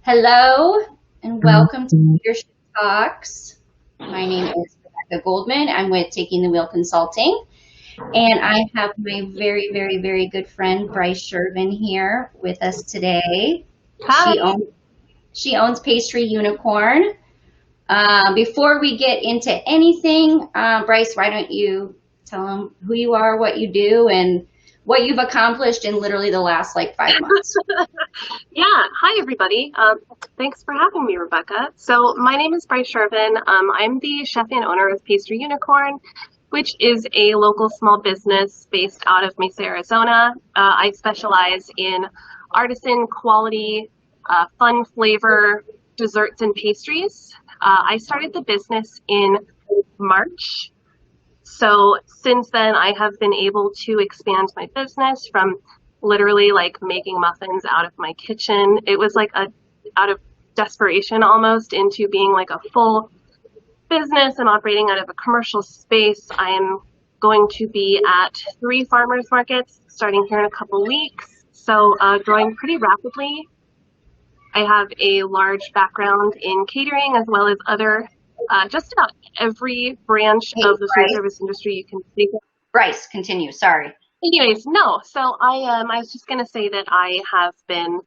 Hello and welcome to Leadership Talks. My name is Rebekah Goldman. I'm with Taking the Wheel Consulting, and I have my very, very, very good friend Bryce Cherven here with us today. Hi. She owns Pastry Unicorn. Before we get into anything, Bryce, why don't you tell them who you are, what you do, and what you've accomplished in literally the last 5 months. Yeah. Hi, everybody. Thanks for having me, Rebekah. So my name is Bryce Cherven. I'm the chef and owner of Pastry Unicorn, which is a local small business based out of Mesa, Arizona. I specialize in artisan quality, fun flavor desserts and pastries. I started the business in March. So since then, I have been able to expand my business from literally making muffins out of my kitchen. It was out of desperation almost into being like a full business and operating out of a commercial space. I am going to be at 3 farmers markets starting here in a couple weeks. So growing pretty rapidly. I have a large background in catering as well as other just about every branch Hey, of the food Bryce. service industry you can think of. Bryce, continue. Sorry. Anyways, no. So I was just gonna say that I have been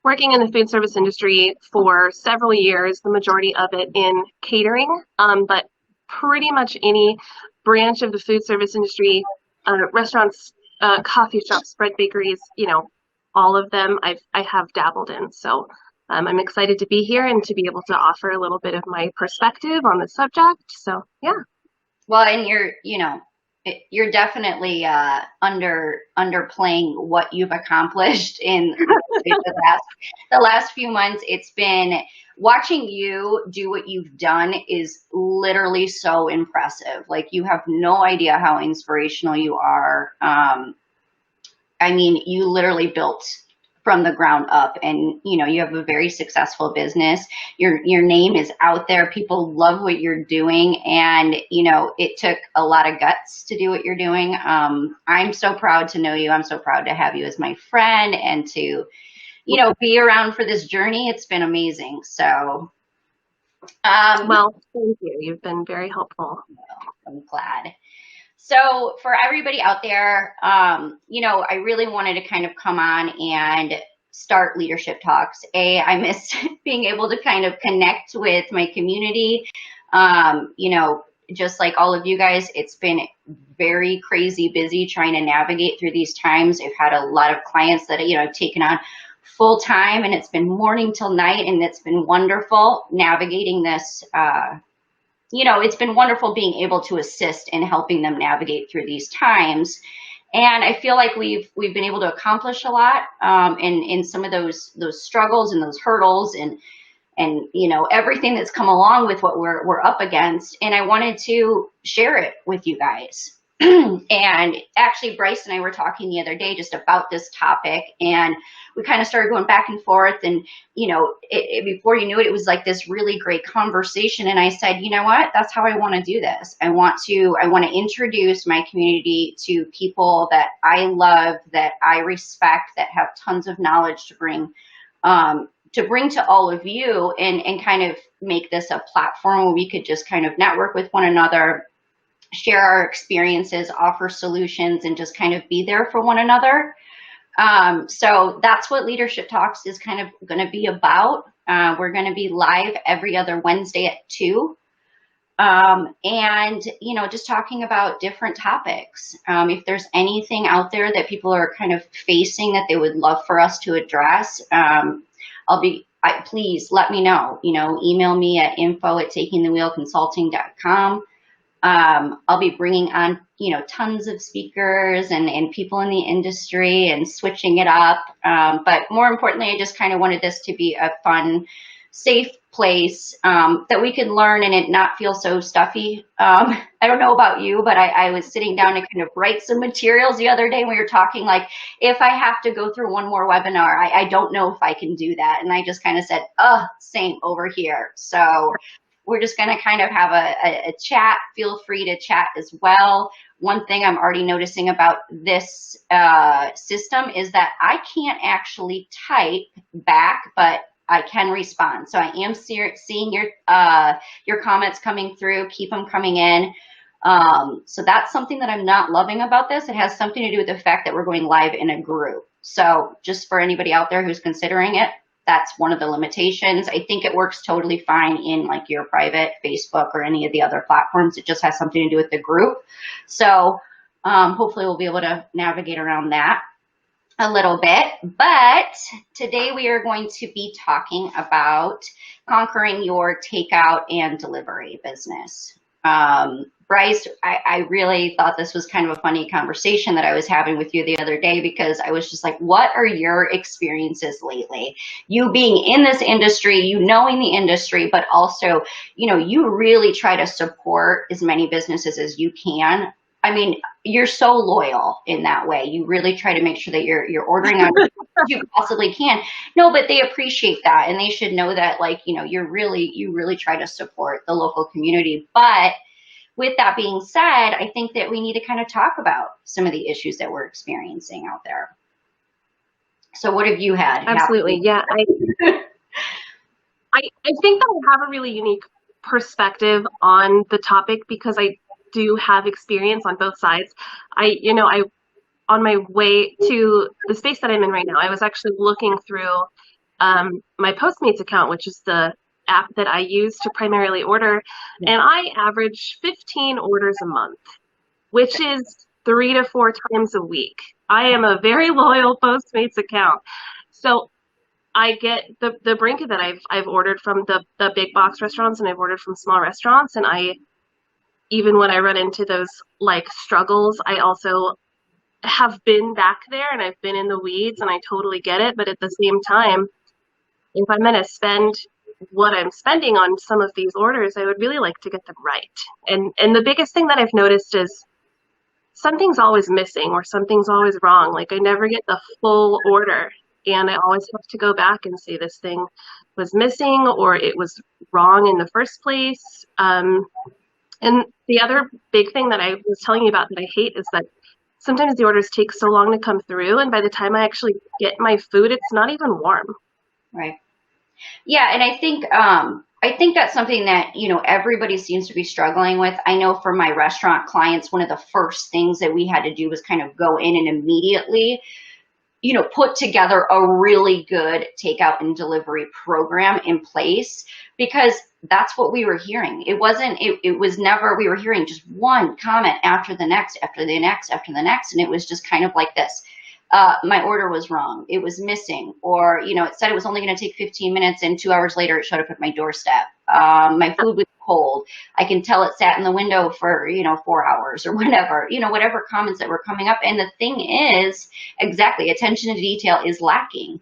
working in the food service industry for several years, the majority of it in catering, but pretty much any branch of the food service industry, restaurants, coffee shops, bread bakeries, all of them I have dabbled in. So I'm excited to be here and to be able to offer a little bit of my perspective on the subject. So yeah. Well, and you're definitely underplaying what you've accomplished in the last few months. It's been watching you do what you've done is literally so impressive. Like you have no idea how inspirational you are. I mean, you literally built from the ground up, and you have a very successful business. Your name is out there. People love what you're doing, and it took a lot of guts to do what you're doing. I'm so proud to know you. I'm so proud to have you as my friend and to be around for this journey. It's been amazing. So Well, thank you. You've been very helpful. I'm glad. So for everybody out there, I really wanted to kind of come on and start leadership talks. I miss being able to kind of connect with my community. Just like all of you guys, it's been very crazy busy trying to navigate through these times. I've had a lot of clients that, I've taken on full time, and it's been morning till night, and it's been wonderful navigating this. It's been wonderful being able to assist in helping them navigate through these times. And I feel like we've been able to accomplish a lot in some of those struggles and those hurdles and everything that's come along with what we're up against. And I wanted to share it with you guys. And actually, Bryce and I were talking the other day just about this topic, and we kind of started going back and forth. And before you knew it, it was like this really great conversation. And I said, you know what? That's how I want to do this. I want to introduce my community to people that I love, that I respect, that have tons of knowledge to bring to all of you, and kind of make this a platform where we could just kind of network with one another, share our experiences, offer solutions, and just kind of be there for one another. So that's what Leadership Talks is kind of going to be about. We're going to be live every other Wednesday at 2. And, just talking about different topics. If there's anything out there that people are kind of facing that they would love for us to address, please let me know. Email me at info@takingthewheelconsulting.com. I'll be bringing on, tons of speakers and people in the industry and switching it up. But more importantly, I just kind of wanted this to be a fun, safe place that we can learn and it not feel so stuffy. I don't know about you, but I was sitting down to kind of write some materials the other day, and we were talking like, if I have to go through one more webinar, I don't know if I can do that. And I just kind of said, same over here. So we're just going to kind of have a chat. Feel free to chat as well. One thing I'm already noticing about this system is that I can't actually type back, but I can respond. So I am seeing your comments coming through. Keep them coming in. So that's something that I'm not loving about this. It has something to do with the fact that we're going live in a group. So just for anybody out there who's considering it, that's one of the limitations. I think it works totally fine in like your private Facebook or any of the other platforms. It just has something to do with the group. So hopefully we'll be able to navigate around that a little bit. But today we are going to be talking about conquering your takeout and delivery business. Bryce, I really thought this was kind of a funny conversation that I was having with you the other day, because I was just like, what are your experiences lately? You being in this industry, you knowing the industry, but also, you know, you really try to support as many businesses as you can. I mean, you're so loyal in that way. You really try to make sure that you're ordering on you possibly can. No, but they appreciate that, and they should know that, like, you know, you really try to support the local community. But with that being said, I think that we need to kind of talk about some of the issues that we're experiencing out there. So what have you had? Absolutely. Yeah. I think that I have a really unique perspective on the topic, because I do have experience on both sides. On my way to the space that I'm in right now, I was actually looking through my Postmates account, which is the app that I use to primarily order, and I average 15 orders a month, which is 3 to 4 times a week. I am a very loyal Postmates account. So I get the brink that I've ordered from the big box restaurants, and I've ordered from small restaurants, and even when I run into those like struggles, I also have been back there and I've been in the weeds, and I totally get it. But at the same time, if I'm going to spend what I'm spending on some of these orders, I would really like to get them right. And the biggest thing that I've noticed is something's always missing or something's always wrong. Like I never get the full order, and I always have to go back and say this thing was missing or it was wrong in the first place. And the other big thing that I was telling you about that I hate is that sometimes the orders take so long to come through, and by the time I actually get my food, it's not even warm. Right. Yeah, and I think that's something that, you know, everybody seems to be struggling with. I know for my restaurant clients, one of the first things that we had to do was kind of go in and immediately, you know, put together a really good takeout and delivery program in place, because that's what we were hearing. It was never, we were hearing just one comment after the next, after the next, after the next. And it was just kind of like this. My order was wrong. It was missing, or, you know, it said it was only going to take 15 minutes and 2 hours later it showed up at my doorstep. My food was cold. I can tell it sat in the window for, you know, 4 hours or whatever, you know, whatever comments that were coming up. And the thing is, exactly, attention to detail is lacking.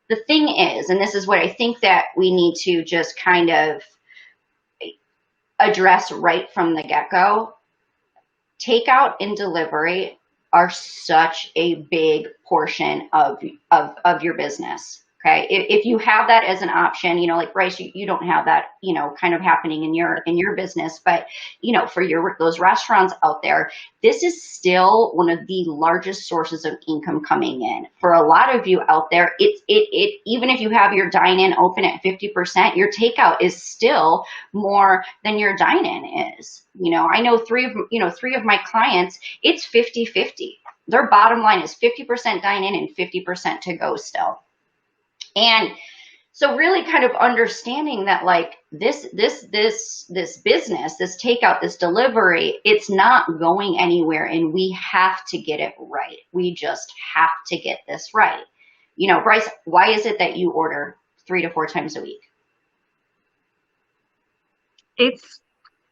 The thing is, and this is what I think that we need to just kind of address right from the get-go, takeout and delivery are such a big portion of your business. Okay. If you have that as an option, you know, like Bryce, you don't have that, you know, kind of happening in your business, but, you know, for those restaurants out there, this is still one of the largest sources of income coming in. For a lot of you out there, even if you have your dine-in open at 50%, your takeout is still more than your dine-in is. You know, I know three of my clients, it's 50-50. Their bottom line is 50% dine-in and 50% to go still. And so really kind of understanding that, like, this business, this takeout, this delivery, it's not going anywhere, and we have to get it right. We just have to get this right. You know, Bryce, why is it that you order 3 to 4 times a week? It's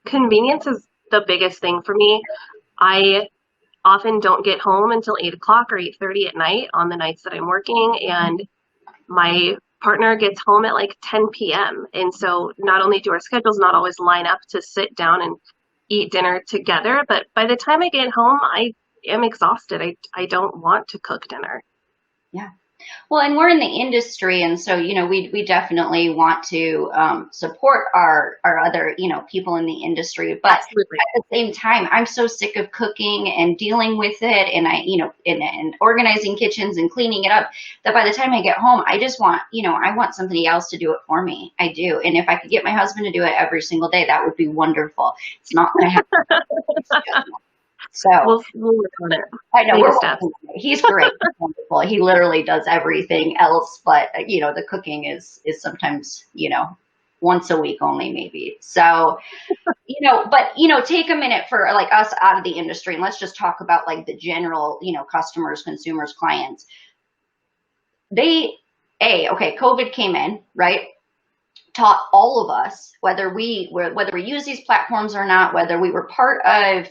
convenience is the biggest thing for me. I often don't get home until 8 o'clock or 8:30 at night on the nights that I'm working, and my partner gets home at like 10 p.m. And so not only do our schedules not always line up to sit down and eat dinner together, but by the time I get home, I am exhausted. I don't want to cook dinner. Yeah. Well, and we're in the industry, and so we definitely want to support our other people in the industry. But Absolutely. at the same time, I'm so sick of cooking and dealing with it, and and organizing kitchens and cleaning it up, that by the time I get home, I just want I want somebody else to do it for me. I do, and if I could get my husband to do it every single day, that would be wonderful. It's not going to happen. So We'll work on it. I know Baby steps. he's great. He's wonderful. He literally does everything else, but the cooking is sometimes, once a week only maybe. So, but take a minute for like us out of the industry, and let's just talk about like the general, customers, consumers, clients. COVID came in, right? Taught all of us, whether we use these platforms or not, whether we were part of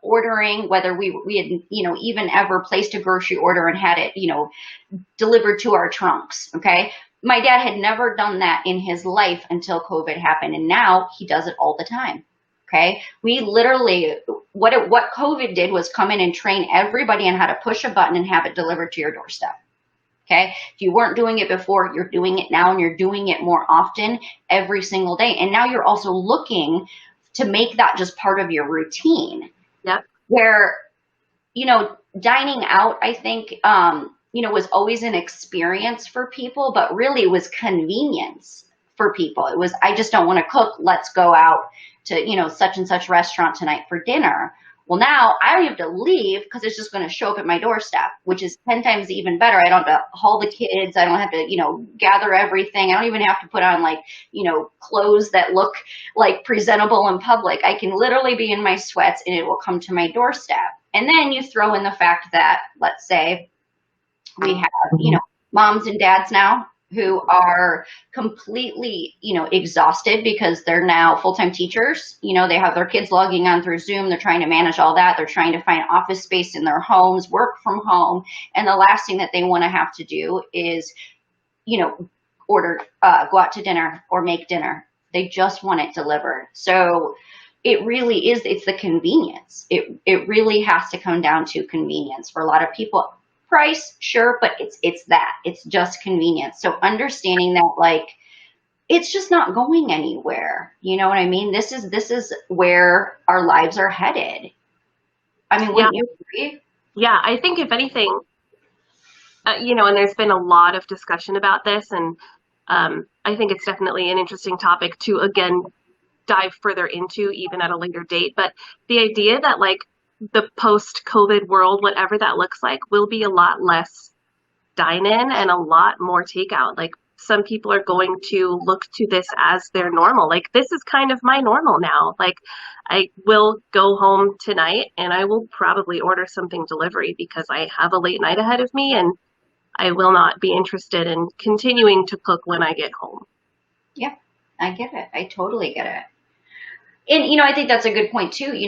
ordering, whether we had even ever placed a grocery order and had it delivered to our trunks. Okay, my dad had never done that in his life until COVID happened, and now he does it all the time. Okay, we literally what COVID did was come in and train everybody on how to push a button and have it delivered to your doorstep. Okay, if you weren't doing it before, you're doing it now, and you're doing it more often every single day. And now you're also looking to make that just part of your routine. Yep. Where, dining out, I think, was always an experience for people, but really it was convenience for people. It was, I just don't want to cook. Let's go out to, such and such restaurant tonight for dinner. Well, now I don't have to leave because it's just going to show up at my doorstep, which is 10 times even better. I don't have to haul the kids. I don't have to, gather everything. I don't even have to put on clothes that look like presentable in public. I can literally be in my sweats and it will come to my doorstep. And then you throw in the fact that, let's say we have, moms and dads now who are completely, exhausted because they're now full-time teachers. They have their kids logging on through Zoom. They're trying to manage all that. They're trying to find office space in their homes, work from home. And the last thing that they want to have to do is, order, go out to dinner or make dinner. They just want it delivered. So it really is, it's the convenience. It really has to come down to convenience for a lot of people. Price, sure, but it's just convenience. So understanding that it's just not going anywhere. You know what I mean? This is where our lives are headed. I mean, wouldn't you agree? Yeah, I think if anything, and there's been a lot of discussion about this, and I think it's definitely an interesting topic to again dive further into even at a later date. But the idea that the post-COVID world, whatever that looks like, will be a lot less dine-in and a lot more takeout. Some people are going to look to this as their normal. This is kind of my normal now. I will go home tonight and I will probably order something delivery because I have a late night ahead of me and I will not be interested in continuing to cook when I get home. Yeah, I get it. I totally get it. And, I think that's a good point too.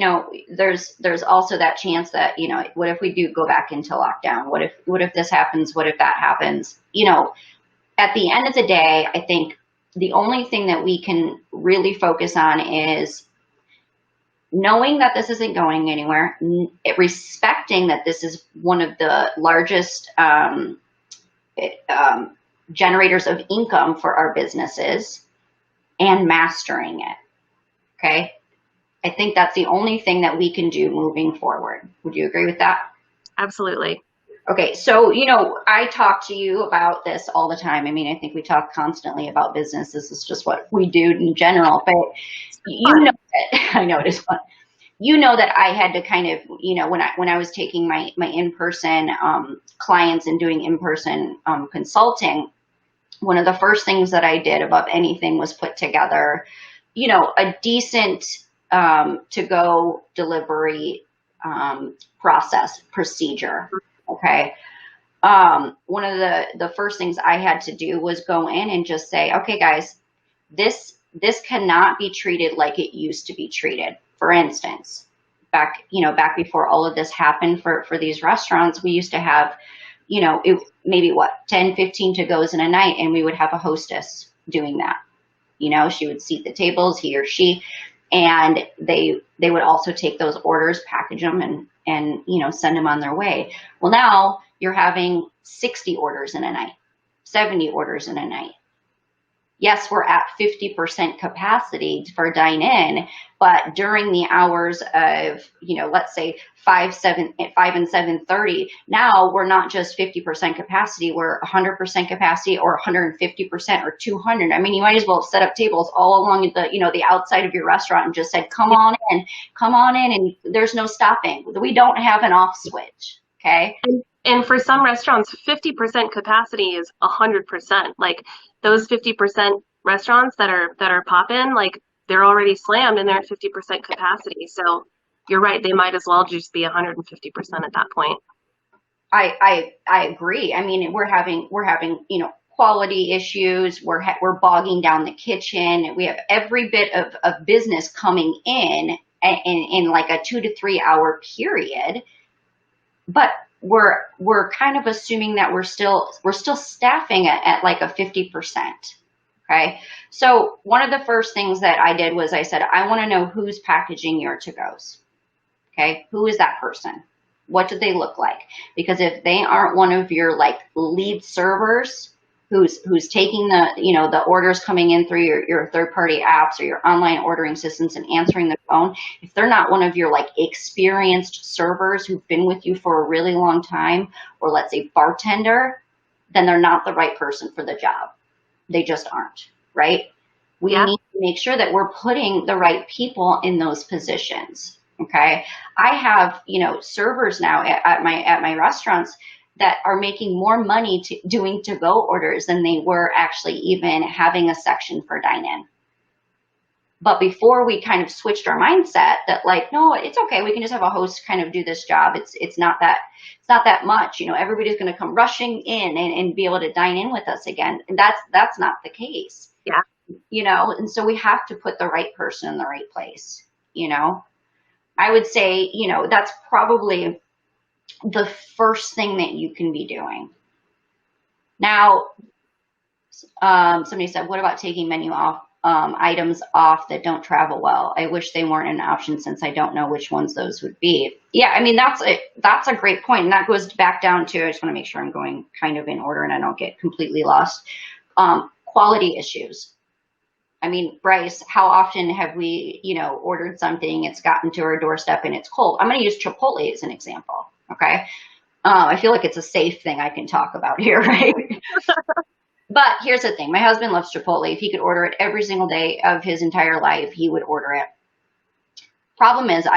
There's also that chance that, what if we do go back into lockdown? What if this happens? What if that happens? At the end of the day, I think the only thing that we can really focus on is knowing that this isn't going anywhere, respecting that this is one of the largest generators of income for our businesses, and mastering it. Okay. I think that's the only thing that we can do moving forward. Would you agree with that? Absolutely. Okay. So, I talk to you about this all the time. I mean, I think we talk constantly about business. This is just what we do in general, but that I know it is fun. That I had to kind of, when I was taking my in-person clients and doing in-person consulting, one of the first things that I did above anything was put together a decent to-go delivery process procedure. Okay. One of the first things I had to do was go in and just say, okay, guys, this cannot be treated like it used to be treated. For instance, back before all of this happened for these restaurants, we used to have, maybe 10, 15 to-goes in a night, and we would have a hostess doing that. She would seat the tables, he or she, and they would also take those orders, package them, and, send them on their way. Well, now you're having 60 orders in a night, 70 orders in a night. Yes, we're at 50% capacity for dine-in, but during the hours of, let's say 5 and 7:30, now we're not just 50% capacity, we're 100% capacity or 150% or 200. I mean, you might as well have set up tables all along the outside of your restaurant and just said, come on in, and there's no stopping. We don't have an off switch, okay? And for some restaurants, 50% capacity is 100%. Like those 50% restaurants that are popping, like they're already slammed and they're at 50% capacity. So you're right, they might as well just be 150% at that point. I agree. I mean, we're having quality issues. We're bogging down the kitchen. We have every bit of business coming in like a 2 to 3 hour period, but we're kind of assuming that we're still staffing at like a 50%. Okay. So one of the first things that I did was I said, I want to know who's packaging your to-goes. Okay. Who is that person? What do they look like? Because if they aren't one of your like lead servers who's taking the orders coming in through your third-party apps or your online ordering systems and answering the phone, if they're not one of your like experienced servers who've been with you for a really long time, or let's say bartender, then they're not the right person for the job. They just aren't, right? We need to make sure that we're putting the right people in those positions. Okay. I have, servers now at my restaurants that are making more money doing to-go orders than they were actually even having a section for dine-in. But before we kind of switched our mindset that like, no, it's okay. We can just have a host kind of do this job. It's not that much, everybody's going to come rushing in and be able to dine in with us again. And that's not the case. Yeah. And so we have to put the right person in the right place. I would say, that's probably the first thing that you can be doing. Now, somebody said, what about taking menu items off that don't travel well? I wish they weren't an option since I don't know which ones those would be. Yeah, I mean, that's a great point. And that goes back down to, I just want to make sure I'm going kind of in order and I don't get completely lost. Quality issues. I mean, Bryce, how often have we, ordered something, it's gotten to our doorstep and it's cold? I'm going to use Chipotle as an example. Okay. I feel like it's a safe thing I can talk about here, right? But here's the thing. My husband loves Chipotle. If he could order it every single day of his entire life, he would order it. Problem is,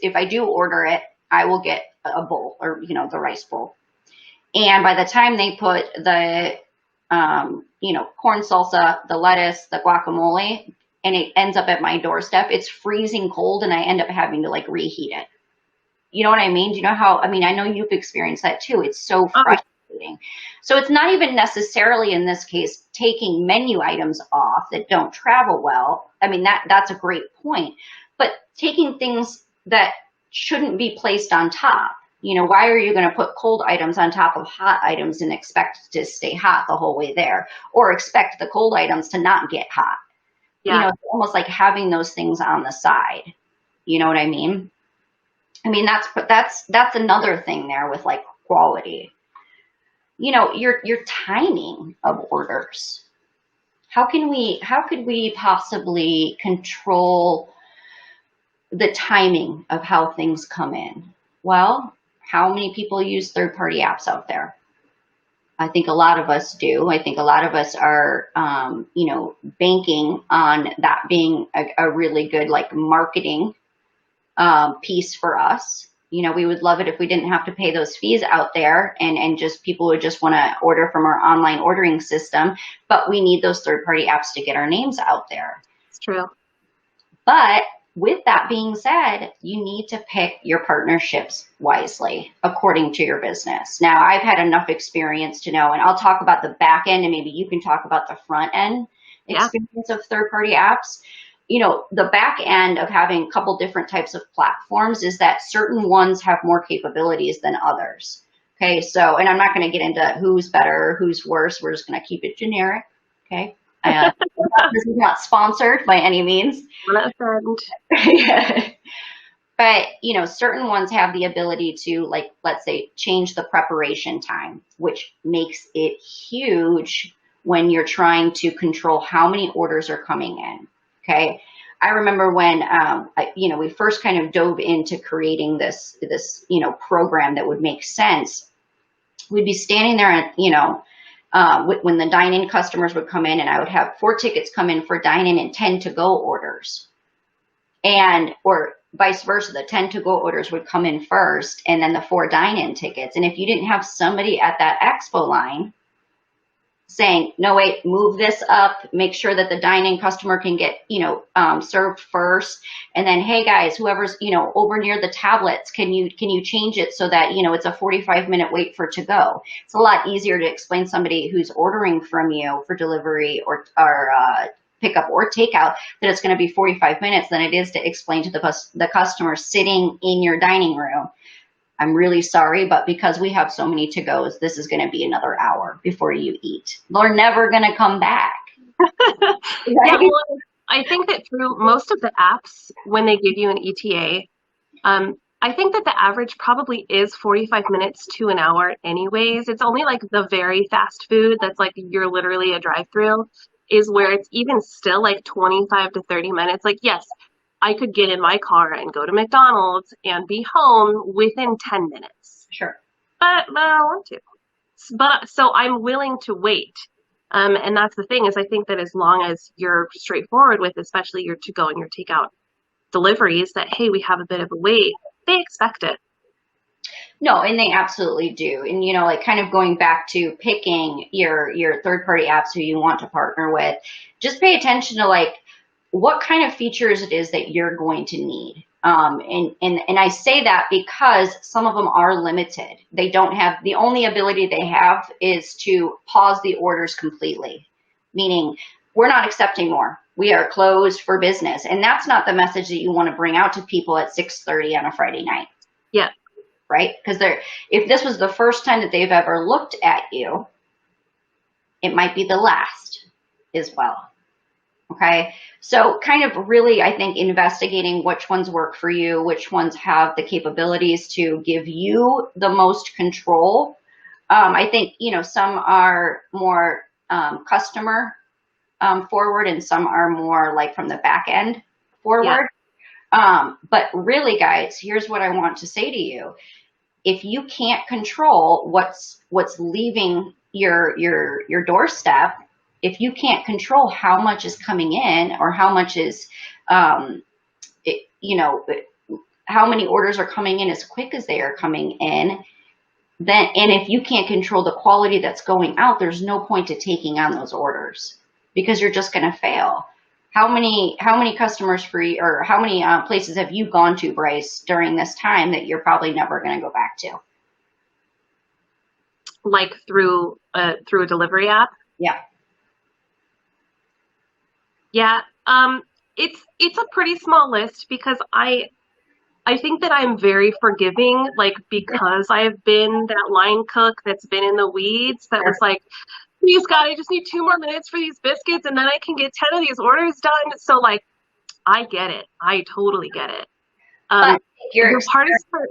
if I do order it, I will get a bowl or, the rice bowl. And by the time they put the, corn salsa, the lettuce, the guacamole, and it ends up at my doorstep, it's freezing cold and I end up having to like reheat it. You know what I mean? Do you know I know you've experienced that too. It's so frustrating. So it's not even necessarily in this case taking menu items off that don't travel well. I mean, that's a great point. But taking things that shouldn't be placed on top. Why are you going to put cold items on top of hot items and expect to stay hot the whole way there, or expect the cold items to not get hot? Yeah. It's almost like having those things on the side. You know what I mean? I mean, that's another thing there with like quality. Your timing of orders. How could we possibly control the timing of how things come in? Well, how many people use third-party apps out there? I think a lot of us do. I think a lot of us are, banking on that being a really good like marketing piece for us. We would love it if we didn't have to pay those fees out there and just people would just want to order from our online ordering system, but we need those third-party apps to get our names out there. It's true. But with that being said, you need to pick your partnerships wisely according to your business. Now, I've had enough experience to know, and I'll talk about the back end and maybe you can talk about the front end experience of third-party apps. The back end of having a couple different types of platforms is that certain ones have more capabilities than others. Okay, so, and I'm not going to get into who's better, who's worse. We're just going to keep it generic. Okay. This is not sponsored by any means. Not a friend. Yeah. But, certain ones have the ability to, like, let's say, change the preparation time, which makes it huge when you're trying to control how many orders are coming in. Okay. I remember when, we first kind of dove into creating this, program that would make sense. We'd be standing there and, when the dine-in customers would come in, and I would have 4 tickets come in for dine-in and 10 to-go orders. Or vice versa, the 10 to-go orders would come in first and then the 4 dine-in tickets. And if you didn't have somebody at that expo line saying, no, wait, move this up, make sure that the dine-in customer can get, served first. And then, hey guys, whoever's, over near the tablets, can you change it so that, it's a 45-minute wait for to go? It's a lot easier to explain somebody who's ordering from you for delivery or pickup or takeout that it's going to be 45 minutes than it is to explain to the customer sitting in your dining room, I'm really sorry, but because we have so many to-goes, this is going to be another hour before you eat. They're never going to come back. Right? Yeah, well, I think that through most of the apps, when they give you an ETA, I think that the average probably is 45 minutes to an hour anyways. It's only like the very fast food that's like you're literally a drive-through is where it's even still like 25 to 30 minutes. Like, yes, I could get in my car and go to McDonald's and be home within 10 minutes. Sure. But I don't want to. But so I'm willing to wait. And that's the thing is I think that as long as you're straightforward with, especially your to-go and your takeout deliveries, that, hey, we have a bit of a wait, they expect it. No, and they absolutely do. And, like kind of going back to picking your third-party apps who you want to partner with, just pay attention to like what kind of features it is that you're going to need. And I say that because some of them are limited. They don't have, the only ability they have is to pause the orders completely, meaning we're not accepting more. We are closed for business. And that's not the message that you want to bring out to people at 6:30 on a Friday night. Yeah. Right? Because if this was the first time that they've ever looked at you, it might be the last as well. Okay. So kind of really, I think, investigating which ones work for you, which ones have the capabilities to give you the most control. I think, some are more customer forward and some are more like from the back end forward. Yeah. But really, guys, here's what I want to say to you. If you can't control what's leaving your doorstep, if you can't control how much is coming in or how much is, how many orders are coming in as quick as they are coming in, then, and if you can't control the quality that's going out, there's no point to taking on those orders because you're just going to fail. How many customers or how many places have you gone to, Bryce, during this time that you're probably never going to go back to? Like through a delivery app? Yeah. Yeah. It's a pretty small list because I think that I'm very forgiving, like because I've been that line cook that's been in the weeds that was like, please God, I just need 2 more minutes for these biscuits and then I can get 10 of these orders done. So like, I get it. I totally get it. Your hardest part.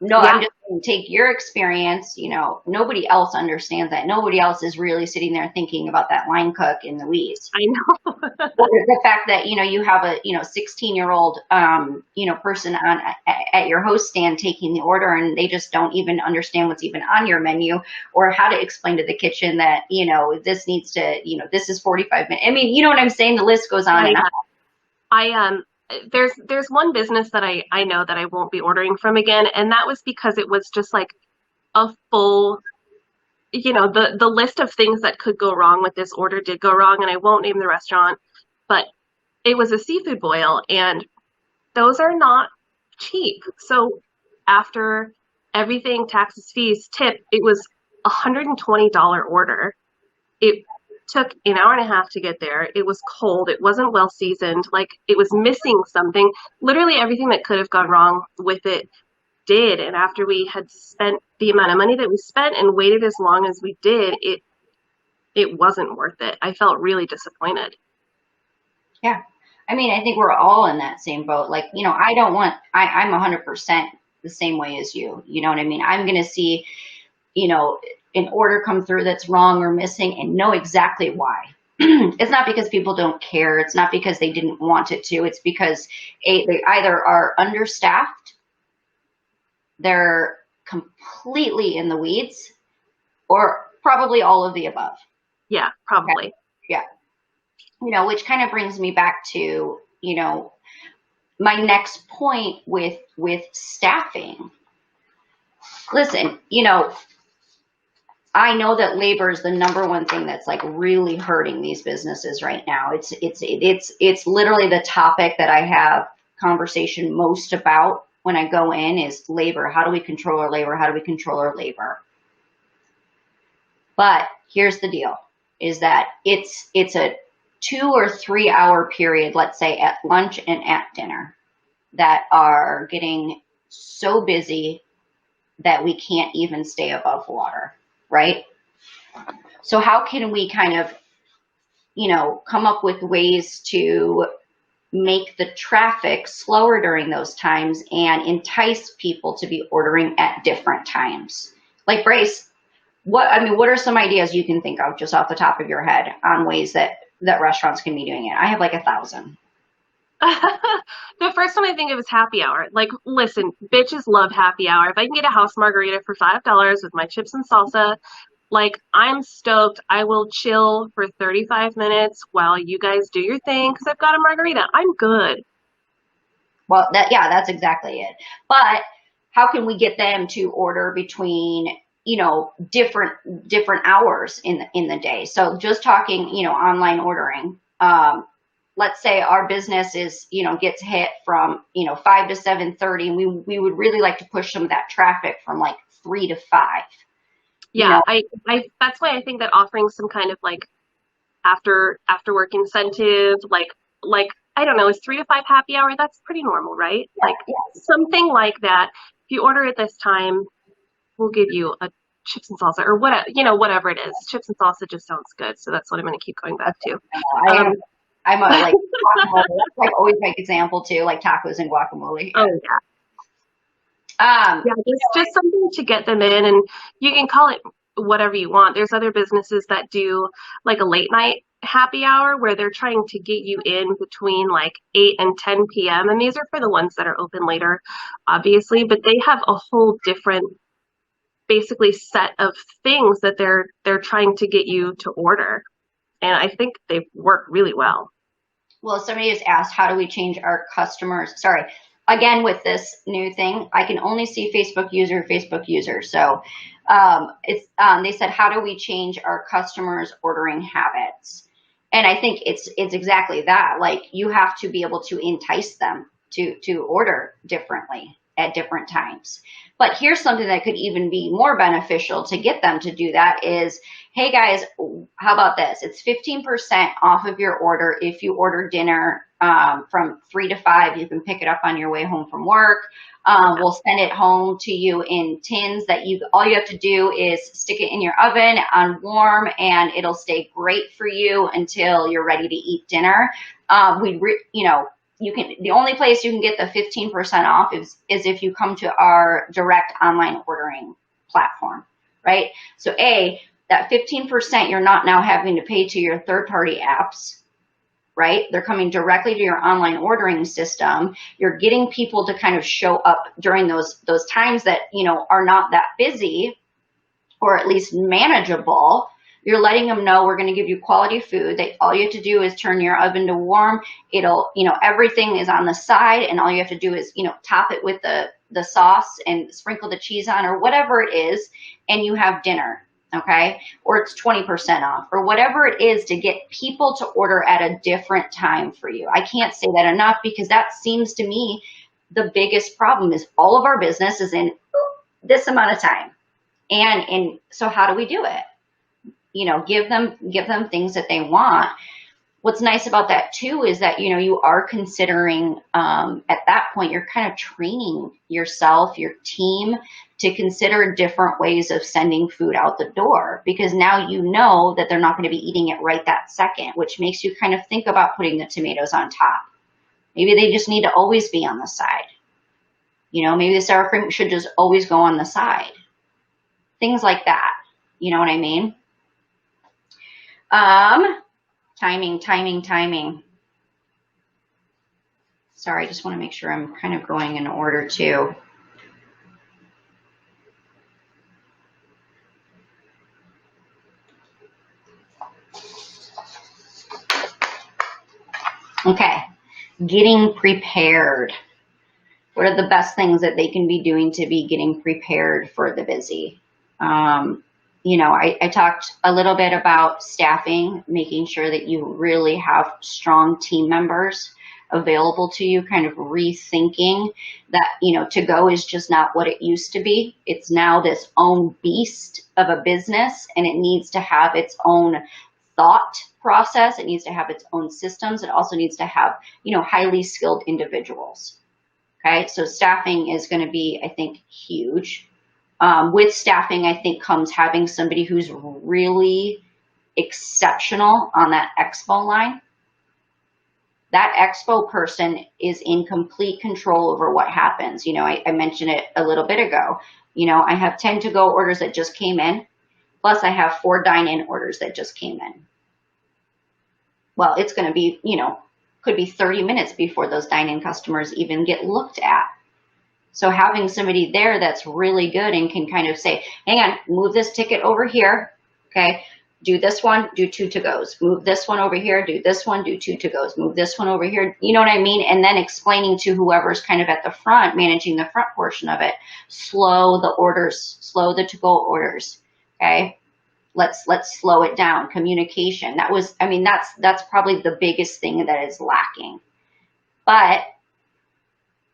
No, yeah. I'm just going to take your experience. Nobody else understands that. Nobody else is really sitting there thinking about that line cook in the weeds. I know. The fact that, you have a, 16-year-old, person at your host stand taking the order and they just don't even understand what's even on your menu or how to explain to the kitchen that, this needs to, this is 45 minutes. I mean, you know what I'm saying? The list goes on and on. There's one business that I know that I won't be ordering from again, and that was because it was just like a full, the list of things that could go wrong with this order did go wrong, and I won't name the restaurant, but it was a seafood boil, and those are not cheap. So after everything, taxes, fees, tip, it was $120 order. It took an hour and a half to get there. It was cold. It wasn't well seasoned. Like it was missing something. Literally everything that could have gone wrong with it did. And after we had spent the amount of money that we spent and waited as long as we did, it wasn't worth it. I felt really disappointed. Yeah. I mean, I think we're all in that same boat. Like, you know, I'm 100% the same way as you. You know what I mean? I'm going to see, you know, an order come through that's wrong or missing and know exactly why. It's not because people don't care. It's not because they didn't want it to. It's because they either are understaffed, they're completely in the weeds, or probably all of the above. Yeah, probably. Okay. Yeah. You know, which kind of brings me back to, you know, my next point with staffing. Listen, you know, I know that labor is the number one thing that's like really hurting these businesses right now. It's literally the topic that I have conversation most about when I go in is labor. How do we control our labor? How do we control our labor? But here's the deal, is that it's a 2 or 3 hour period, let's say at lunch and at dinner, that are getting so busy that we can't even stay above water, right? So how can we kind of, you know, come up with ways to make the traffic slower during those times and entice people to be ordering at different times? Like, Bryce, what are some ideas you can think of just off the top of your head on ways that restaurants can be doing it? I have like 1,000. The first one I think of is happy hour. Like, listen, bitches love happy hour. If I can get a house margarita for $5 with my chips and salsa, like, I'm stoked. I will chill for 35 minutes while you guys do your thing because I've got a margarita. I'm good. Well, that's exactly it. But how can we get them to order between, you know, different hours in the day? So just talking, you know, online ordering. Let's say our business is, you know, gets hit from, you know, 5 to 7:30, and we would really like to push some of that traffic from like 3 to 5. Yeah, you know? I that's why I think that offering some kind of like after work incentive, like I don't know, is 3 to 5 happy hour? That's pretty normal, right? Yeah, like yeah. Something like that. If you order at this time, we'll give you a chips and salsa or whatever it is. Chips and salsa just sounds good, so that's what I'm going to keep going back to. I'm a like guacamole. That's like always my example too, like tacos and guacamole. Oh yeah. Yeah, just something to get them in, and you can call it whatever you want. There's other businesses that do like a late night happy hour where they're trying to get you in between like 8 and 10 p.m. And these are for the ones that are open later, obviously, but they have a whole different basically set of things that they're trying to get you to order. And I think they work really well. Well, somebody just asked, how do we change our customers? Sorry. Again, with this new thing, I can only see Facebook user. So they said, how do we change our customers' ordering habits? And I think it's exactly that. Like, you have to be able to entice them to order differently at different times. But here's something that could even be more beneficial to get them to do that is, hey guys, how about this? It's 15% off of your order if you order dinner from 3 to 5. You can pick it up on your way home from work. We'll send it home to you in tins that all you have to do is stick it in your oven on warm, and it'll stay great for you until you're ready to eat dinner. The only place you can get the 15% off is if you come to our direct online ordering platform, right? So that 15% you're not now having to pay to your third-party apps, right? They're coming directly to your online ordering system. You're getting people to kind of show up during those times that, you know, are not that busy, or at least manageable. You're letting them know we're going to give you quality food. That all you have to do is turn your oven to warm. It'll, you know, everything is on the side, and all you have to do is, you know, top it with the sauce and sprinkle the cheese on, or whatever it is, and you have dinner, okay? Or it's 20% off, or whatever it is, to get people to order at a different time for you. I can't say that enough, because that seems to me the biggest problem is all of our business is in this amount of time. And so how do we do it? You know, give them things that they want. What's nice about that too is that, you know, you are considering at that point, you're kind of training yourself, your team, to consider different ways of sending food out the door, because now you know that they're not going to be eating it right that second, which makes you kind of think about putting the tomatoes on top, Maybe they just need to always be on the side. You know, maybe the sour cream should just always go on the side. Things like that. You know what I mean? Timing. Sorry, I just want to make sure I'm kind of going in order too. Okay, getting prepared. What are the best things that they can be doing to be getting prepared for the busy? You know, I talked a little bit about staffing, making sure that you really have strong team members available to you, kind of rethinking that, you know, to go is just not what it used to be. It's now this own beast of a business, and it needs to have its own thought process. It needs to have its own systems. It also needs to have, you know, highly skilled individuals. Okay, so staffing is going to be, I think, huge. With staffing, I think comes having somebody who's really exceptional on that expo line. That expo person is in complete control over what happens. You know, I mentioned it a little bit ago. You know, I have 10 to-go orders that just came in, plus I have 4 dine-in orders that just came in. Well, it's going to be, you know, could be 30 minutes before those dine-in customers even get looked at. So having somebody there that's really good and can kind of say, hang on, move this ticket over here, okay? Do this one, do 2 to-goes. Move this one over here, do this one, do 2 to-goes. Move this one over here, you know what I mean? And then explaining to whoever's kind of at the front, managing the front portion of it, slow the orders, slow the to-go orders, okay? Let's slow it down. Communication. That was, I mean, that's probably the biggest thing that is lacking. But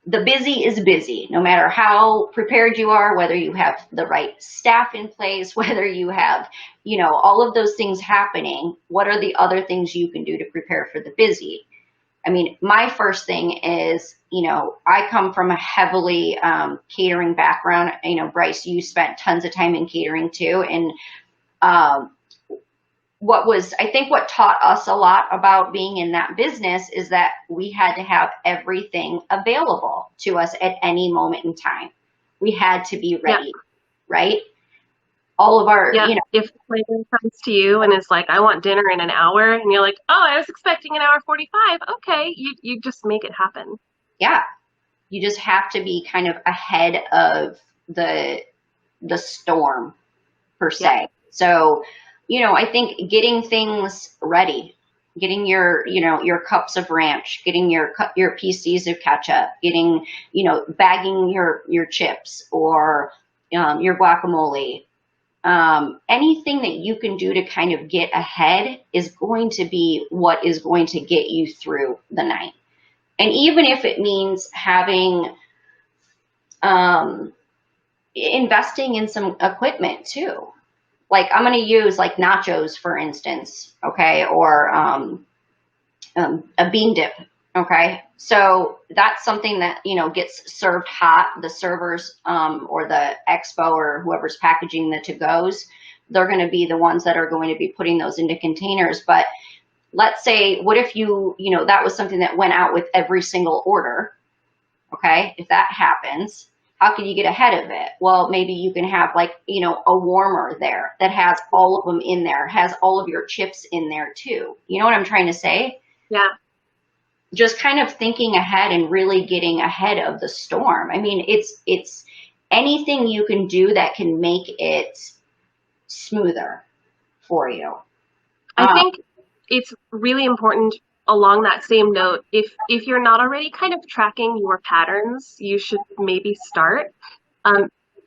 the busy is busy, no matter how prepared you are, whether you have the right staff in place, whether you have, you know, all of those things happening. What are the other things you can do to prepare for the busy? I mean, my first thing is, you know, I come from a heavily catering background. You know, Bryce, you spent tons of time in catering too. And I think what taught us a lot about being in that business is that we had to have everything available to us at any moment in time. We had to be ready, right? All of our, you know. If a client comes to you and is like, I want dinner in an hour, and you're like, oh, I was expecting an hour 45. Okay, you just make it happen. Yeah, you just have to be kind of ahead of the storm per se. Yeah. So, you know, I think getting things ready, getting your, you know, your cups of ranch, getting your PCs of ketchup, getting, you know, bagging your chips or your guacamole, anything that you can do to kind of get ahead is going to be what is going to get you through the night. And even if it means having, investing in some equipment too. Like I'm going to use like nachos, for instance, okay, or a bean dip, okay. So that's something that, you know, gets served hot. The servers or the expo or whoever's packaging the to-goes, they're going to be the ones that are going to be putting those into containers. But let's say, what if you know, that was something that went out with every single order, okay? If that happens, how can you get ahead of it? Well, maybe you can have like, you know, a warmer there that has all of them in there, has all of your chips in there too. You know what I'm trying to say? Yeah. Just kind of thinking ahead and really getting ahead of the storm. I mean, it's anything you can do that can make it smoother for you. I think it's really important along that same note, if you're not already kind of tracking your patterns, you should maybe start.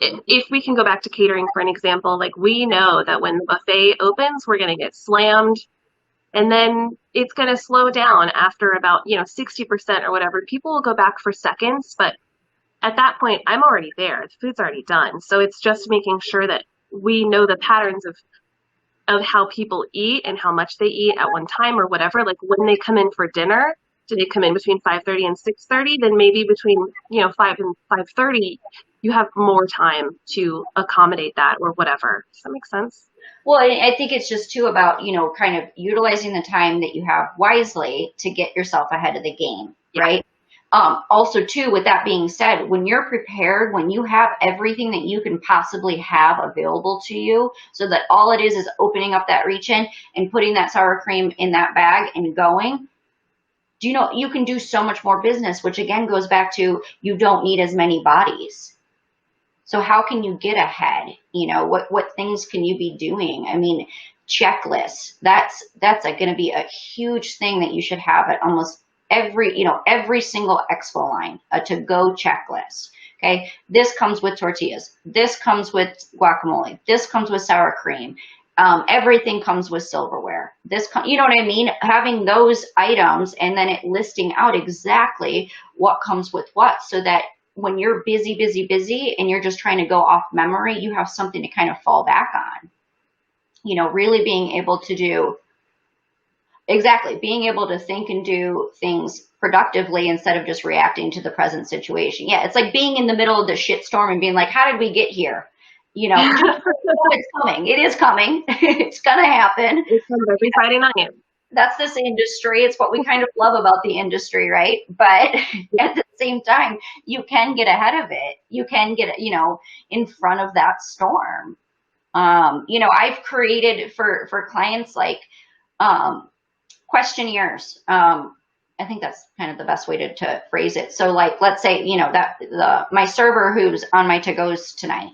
If we can go back to catering for an example, like we know that when the buffet opens, we're going to get slammed, and then it's going to slow down after about, you know, 60% or whatever. People will go back for seconds, but at that point, I'm already there. The food's already done. So it's just making sure that we know the patterns of how people eat and how much they eat at one time or whatever. Like when they come in for dinner, do they come in between 5:30 and 6:30? Then maybe between, you know, 5 and 5:30, you have more time to accommodate that or whatever. Does that make sense? Well, I think it's just too about, you know, kind of utilizing the time that you have wisely to get yourself ahead of the game, right? Also too, with that being said, when you're prepared, when you have everything that you can possibly have available to you, so that all it is opening up that reach in and putting that sour cream in that bag and going, do you know, you can do so much more business, which again goes back to, you don't need as many bodies. So how can you get ahead? You know, what things can you be doing? I mean, checklists, that's going to be a huge thing that you should have at almost every single expo line, a to-go checklist. Okay, this comes with tortillas. This comes with guacamole. This comes with sour cream. Everything comes with silverware. You know what I mean? Having those items and then it listing out exactly what comes with what, so that when you're busy and you're just trying to go off memory, you have something to kind of fall back on. You know, really being able to do, exactly, being able to think and do things productively instead of just reacting to the present situation. Yeah, it's like being in the middle of the shitstorm and being like, how did we get here? You know, it's coming. It is coming. It's going to happen. It comes every Friday night. That's this industry. It's what we kind of love about the industry, right? But at the same time, you can get ahead of it. You can get, you know, in front of that storm. You know, I've created for clients like questionnaires. I think that's kind of the best way to phrase it. So like, let's say, you know, that my server who's on my to-goes tonight,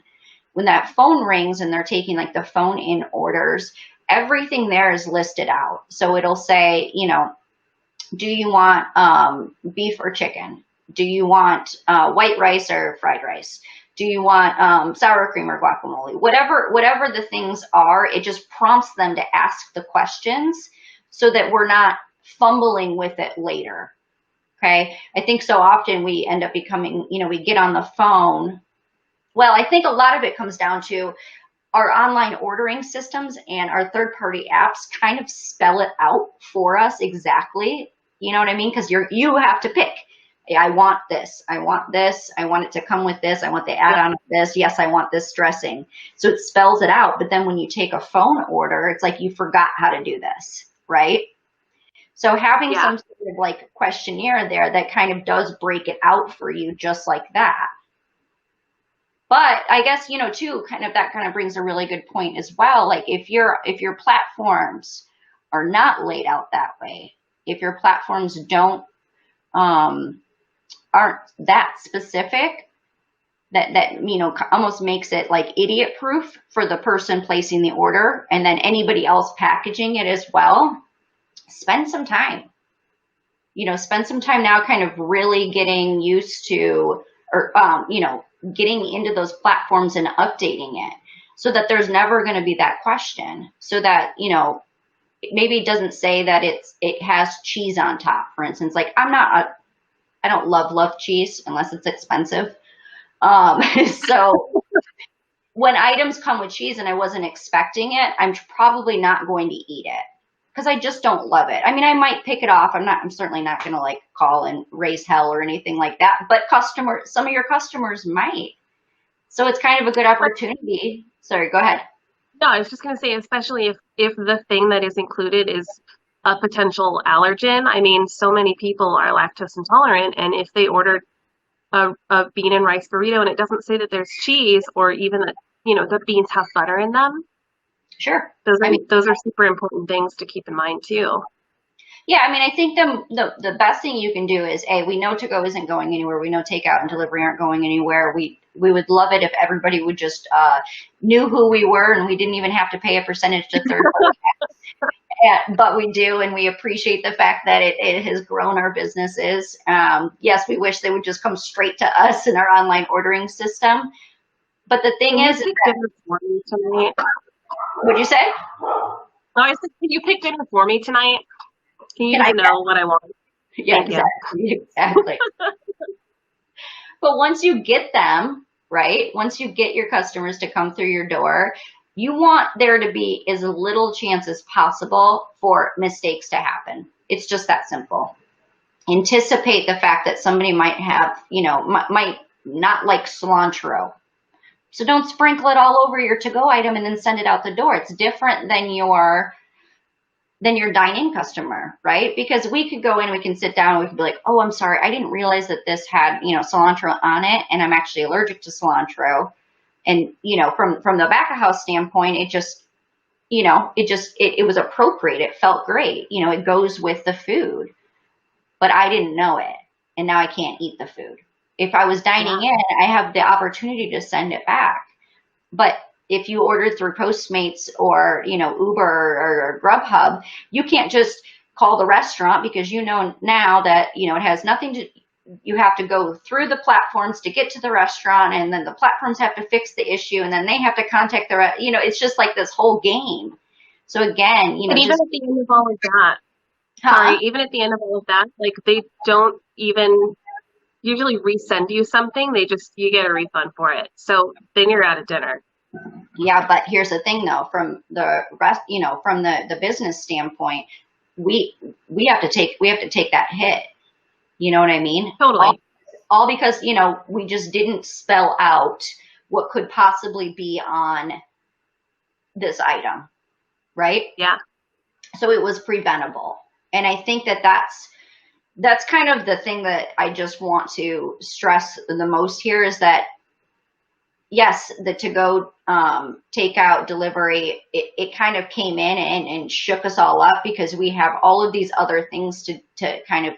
when that phone rings and they're taking like the phone in orders, everything there is listed out. So it'll say, you know, do you want beef or chicken? Do you want white rice or fried rice? Do you want sour cream or guacamole? Whatever the things are, it just prompts them to ask the questions so that we're not fumbling with it later. Okay. I think so often we end up becoming, you know, we get on the phone. Well, I think a lot of it comes down to our online ordering systems and our third-party apps kind of spell it out for us exactly. You know what I mean? Because you have to pick. I want this. I want this. I want it to come with this. I want the add-on of this. Yes, I want this dressing. So it spells it out. But then when you take a phone order, it's like you forgot how to do this, right? So having some sort of like questionnaire there that kind of does break it out for you just like that. But I guess, you know, too, that kind of brings a really good point as well. Like if your platforms are not laid out that way, if your platforms aren't that specific, that you know, almost makes it like idiot proof for the person placing the order and then anybody else packaging it as well, spend some time. You know, spend some time now kind of really getting used to, or, you know, getting into those platforms and updating it so that there's never going to be that question. So that, you know, maybe it doesn't say that it has cheese on top, for instance. Like I don't love cheese unless it's expensive. So when items come with cheese and I wasn't expecting it, I'm probably not going to eat it because I just don't love it. I mean, I might pick it off. I'm certainly not going to like call and raise hell or anything like that, but some of your customers might. So it's kind of a good opportunity. Sorry, go ahead. No, I was just going to say, especially if the thing that is included is a potential allergen. I mean, so many people are lactose intolerant, and if they ordered a bean and rice burrito and it doesn't say that there's cheese or even that, you know, the beans have butter in them. Sure. Those are super important things to keep in mind too. Yeah, I mean, I think the best thing you can do is, we know to-go isn't going anywhere. We know takeout and delivery aren't going anywhere. We would love it if everybody would just knew who we were and we didn't even have to pay a percentage to third party. But we do, and we appreciate the fact that it has grown our businesses. Yes, we wish they would just come straight to us in our online ordering system. But the thing is that, what'd you say? No, I said, can you pick dinner for me tonight? Can you just know what I want? Yeah, exactly. But once you get them, right? Once you get your customers to come through your door, you want there to be as little chance as possible for mistakes to happen. It's just that simple. Anticipate the fact that somebody might have, you know, might not like cilantro. So don't sprinkle it all over your to-go item and then send it out the door. It's different than your than your dine-in customer, right? Because we could go in, we can sit down, we could be like, oh, I'm sorry, I didn't realize that this had, cilantro on it, and I'm actually allergic to cilantro. And, from the back of house standpoint, it just, it was appropriate. It felt great. It goes with the food, but I didn't know it. And now I can't eat the food. If I was dining in, I have the opportunity to send it back. But if you order through Postmates or, Uber or Grubhub, you can't just call the restaurant because now that, it has nothing to, you have to go through the platforms to get to the restaurant, and then the platforms have to fix the issue, and then they have to contact it's just like this whole game. So again, and even at the end of all of that, even at the end of all of that, like they don't even usually resend you something. You get a refund for it. So then you're out of dinner. Yeah, but here's the thing though, from the rest, from the business standpoint, we have to take that hit. You know what I mean? Totally. All because, we just didn't spell out what could possibly be on this item, right? Yeah. So it was preventable. And I think that's kind of the thing that I just want to stress the most here is that, yes, the to-go takeout delivery, it kind of came in and shook us all up because we have all of these other things to kind of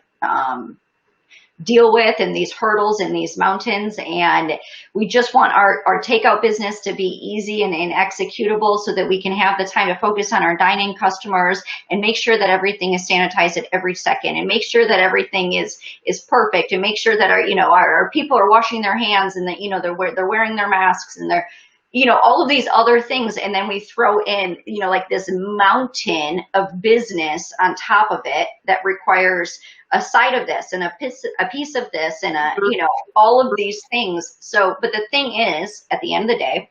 deal with, and these hurdles and these mountains, and we just want our takeout business to be easy and executable so that we can have the time to focus on our dining customers and make sure that everything is sanitized at every second, and make sure that everything is perfect, and make sure that our people are washing their hands, and that they're wearing their masks, and they're all of these other things. And then we throw in like this mountain of business on top of it that requires a side of this and a piece of this and all of these things. So, but the thing is, at the end of the day,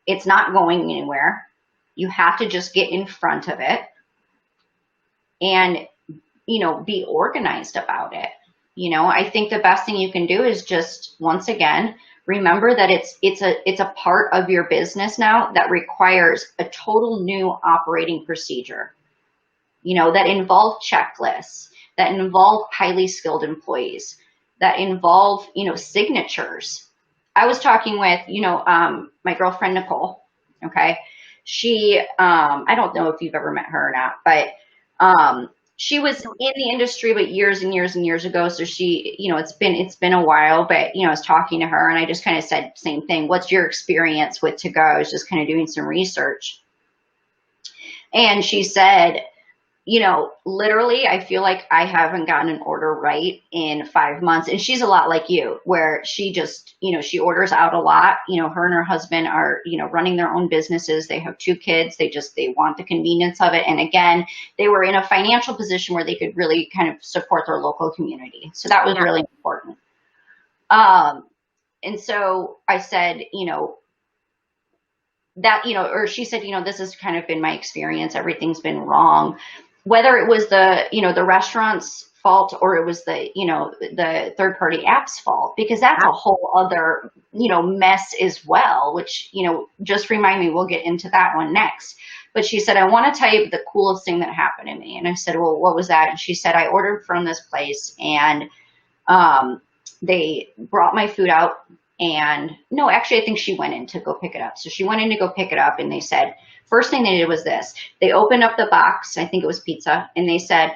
it's not going anywhere. You have to just get in front of it and, be organized about it. I think the best thing you can do is just, once again, remember that it's a part of your business now that requires a total new operating procedure, that involve checklists, that involve highly skilled employees, that involve, signatures. I was talking with, my girlfriend, Nicole. Okay. She, I don't know if you've ever met her or not, but, she was in the industry, but years and years and years ago. So she, it's been a while, but, I was talking to her and I just kind of said same thing. What's your experience with to go? I was just kind of doing some research. And she said, literally, I feel like I haven't gotten an order right in 5 months. And she's a lot like you, where she just, she orders out a lot. Her and her husband are, running their own businesses. They have 2 kids. They want the convenience of it. And again, they were in a financial position where they could really kind of support their local community. So that was really important. And so I said, that, or she said, this has kind of been my experience. Everything's been wrong. Whether it was the restaurant's fault or it was the third-party app's fault, because that's a whole other, mess as well, which, just remind me, we'll get into that one next. But she said, I want to tell you the coolest thing that happened to me. And I said, well, what was that? And she said, I ordered from this place and they brought my food out. And no, actually, I think she went in to go pick it up. So she went in to go pick it up and they said, first thing they did was this. They opened up the box, I think it was pizza, and they said,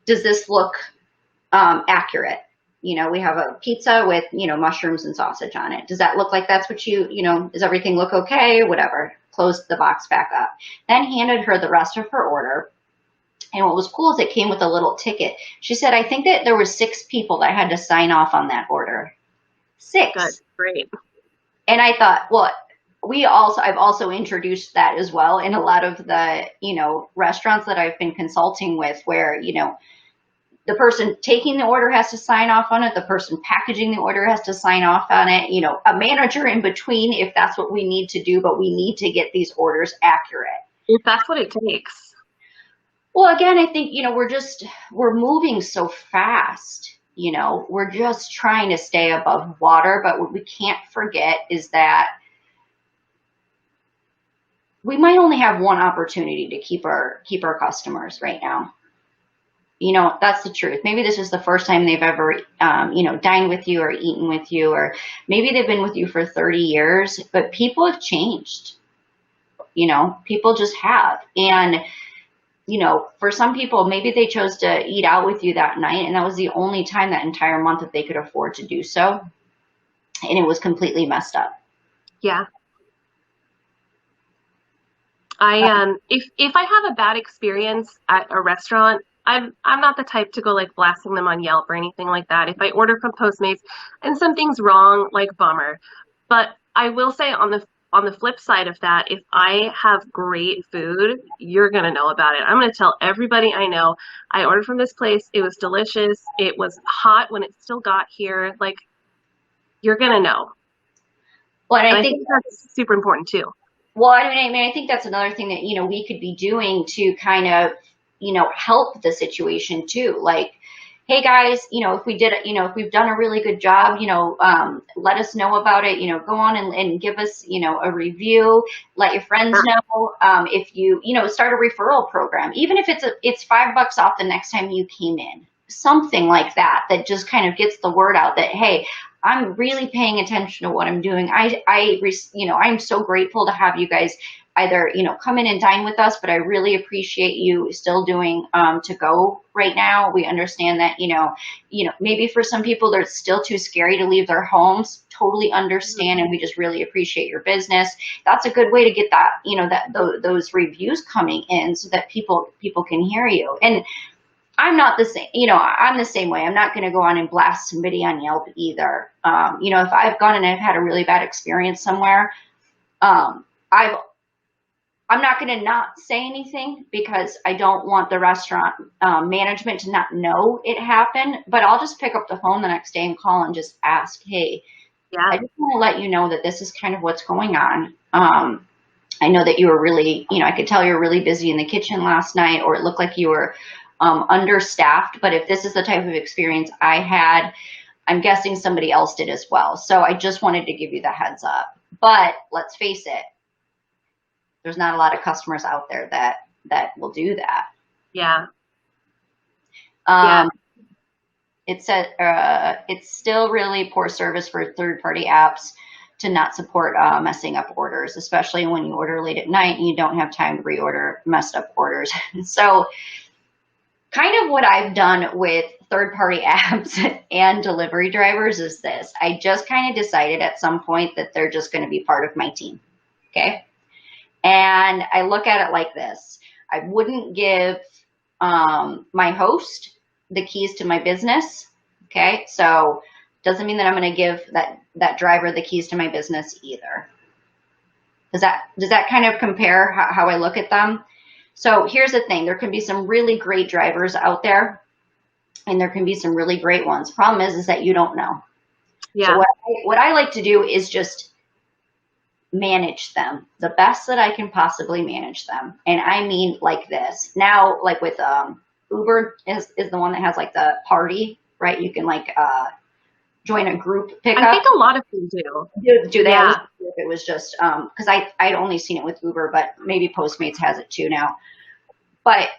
does this look accurate? We have a pizza with, mushrooms and sausage on it. Does that look like that's what does everything look okay? Whatever. Closed the box back up. Then handed her the rest of her order. And what was cool is it came with a little ticket. She said, I think that there were 6 people that had to sign off on that order. 6. That's great. And I thought, well, I've also introduced that as well in a lot of the, restaurants that I've been consulting with where, the person taking the order has to sign off on it. The person packaging the order has to sign off on it. A manager in between if that's what we need to do, but we need to get these orders accurate. If that's what it takes. Well, again, I think, we're moving so fast. We're just trying to stay above water. But what we can't forget is that we might only have one opportunity to keep our customers right now. You know, that's the truth. Maybe this is the first time they've ever, you know, dined with you or eaten with you, or maybe they've been with you for 30 years, but people have changed. You know, people just have. And, you know, for some people, maybe they chose to eat out with you that night, and that was the only time that entire month that they could afford to do so. And it was completely messed up. Yeah. If I have a bad experience at a restaurant, I'm not the type to go like blasting them on Yelp or anything like that. If I order from Postmates and something's wrong, like bummer. But I will say on the flip side of that, if I have great food, you're gonna know about it. I'm gonna tell everybody I know. I ordered from this place. It was delicious. It was hot when it still got here. Like, you're gonna know. Well, and I think that's super important too. Well, I mean, I think that's another thing that, you know, we could be doing to kind of, you know, help the situation too. Like, hey guys, you know, if we did, you know, if we've done a really good job, you know, let us know about it. You know, go on and give us, you know, a review. Let your friends know. If you know, start a referral program, even if it's $5 off the next time you came in, something like that, that just kind of gets the word out that, hey, I'm really paying attention to what I'm doing. You know, I'm so grateful to have you guys either, you know, come in and dine with us, but I really appreciate you still doing to go right now. We understand that, you know, maybe for some people they're still too scary to leave their homes. Totally understand, and we just really appreciate your business. That's a good way to get that, you know, those reviews coming in so that people can hear you. And I'm not the same, you know, I'm the same way. I'm not going to go on and blast somebody on Yelp either. You know, if I've gone and I've had a really bad experience somewhere, I'm not going to not say anything because I don't want the restaurant management to not know it happened, but I'll just pick up the phone the next day and call and just ask, hey, I just want to let you know that this is kind of what's going on. I know that you were really, you know, I could tell you were really busy in the kitchen last night, or it looked like you were understaffed, but if this is the type of experience I had, I'm guessing somebody else did as well. So I just wanted to give you the heads up. But let's face it, there's not a lot of customers out there that will do that. Yeah. It said it's still really poor service for third-party apps to not support messing up orders, especially when you order late at night and you don't have time to reorder messed up orders. So kind of what I've done with third-party apps and delivery drivers is this. I just kind of decided at some point that they're just going to be part of my team, okay? And I look at it like this. I wouldn't give my host the keys to my business, okay? So doesn't mean that I'm going to give that driver the keys to my business either. Does that kind of compare how I look at them? So here's the thing. There can be some really great drivers out there, and there can be some really great ones. Problem is that you don't know. Yeah. So what I like to do is just manage them the best that I can possibly manage them. And I mean like this. Now, like with Uber is the one that has like the party, right? You can like join a group pickup. I think a lot of them do. Do they? Yeah. If it was just because I'd only seen it with Uber, but maybe Postmates has it too now. But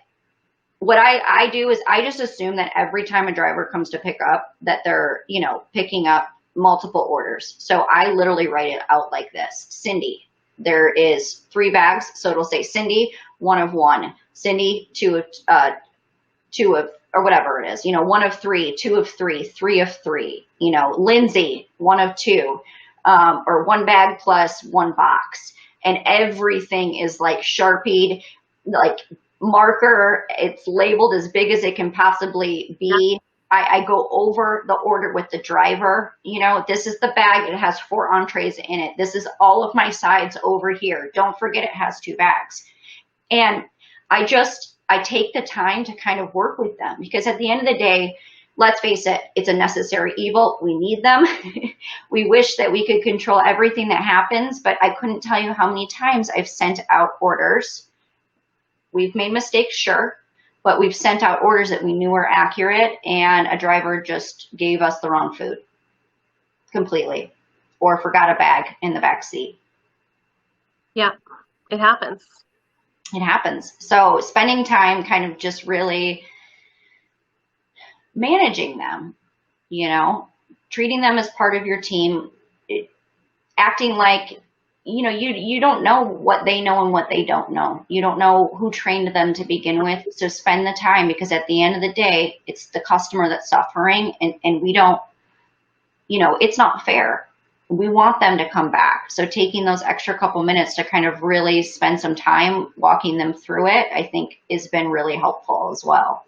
what I do is I just assume that every time a driver comes to pick up that they're, you know, picking up multiple orders. So I literally write it out like this. Cindy, there is 3 bags. So it'll say Cindy, 1 of 1. Cindy, 2 of, or whatever it is, you know, 1 of 3, 2 of 3, 3 of 3, you know, Lindsay, 1 of 2, or 1 bag plus 1 box. And everything is like Sharpied, like marker. It's labeled as big as it can possibly be. I go over the order with the driver. You know, this is the bag. It has 4 entrees in it. This is all of my sides over here. Don't forget it has 2 bags. And I take the time to kind of work with them because at the end of the day, let's face it, it's a necessary evil. We need them. We wish that we could control everything that happens, but I couldn't tell you how many times I've sent out orders. We've made mistakes, sure, but we've sent out orders that we knew were accurate and a driver just gave us the wrong food completely or forgot a bag in the back seat. Yeah. It happens. It happens. So spending time kind of just really managing them, treating them as part of your team, acting like, you don't know what they know and what they don't know. You don't know who trained them to begin with. So spend the time, because at the end of the day, it's the customer that's suffering, and we don't, it's not fair. We want them to come back. So taking those extra couple minutes to kind of really spend some time walking them through it, I think has been really helpful as well.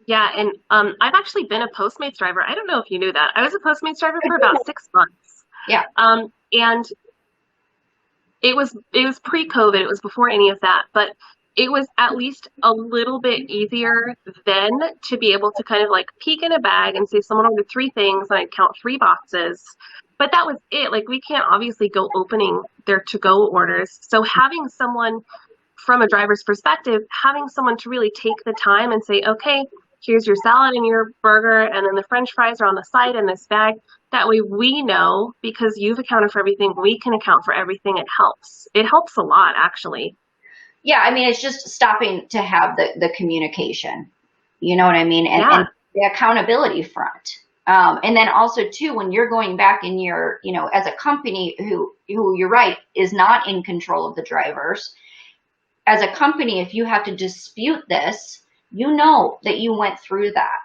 Yeah, and I've actually been a Postmates driver. I don't know if you knew that. I was a Postmates driver for about 6 months. Yeah. And it was pre-COVID. It was before any of that, but it was at least a little bit easier then to be able to kind of like peek in a bag and say someone ordered 3 things and I'd count 3 boxes. But that was it. Like, we can't obviously go opening their to-go orders. So having someone, from a driver's perspective, having someone to really take the time and say, okay, here's your salad and your burger, and then the French fries are on the side in this bag. That way we know, because you've accounted for everything, we can account for everything. It helps. It helps a lot, actually. Yeah, I mean, it's just stopping to have the communication. You know what I mean? And the accountability front. And then also, too, when you're going back and you're, as a company who you're right, is not in control of the drivers, as a company, if you have to dispute this, you know that you went through that.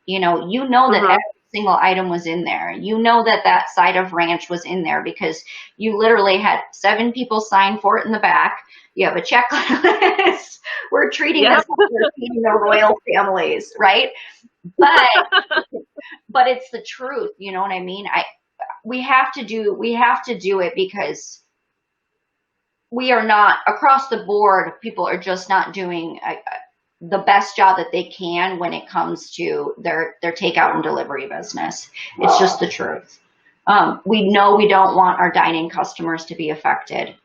You know that every single item was in there. You know that side of ranch was in there because you literally had 7 people sign for it in the back. You have a checklist. We're treating this like we're feeding the royal families, right? But it's the truth. You know what I mean? We have to do it because we are not, across the board, people are just not doing the best job that they can when it comes to their takeout and delivery business. It's just the truth. We know we don't want our dine-in customers to be affected.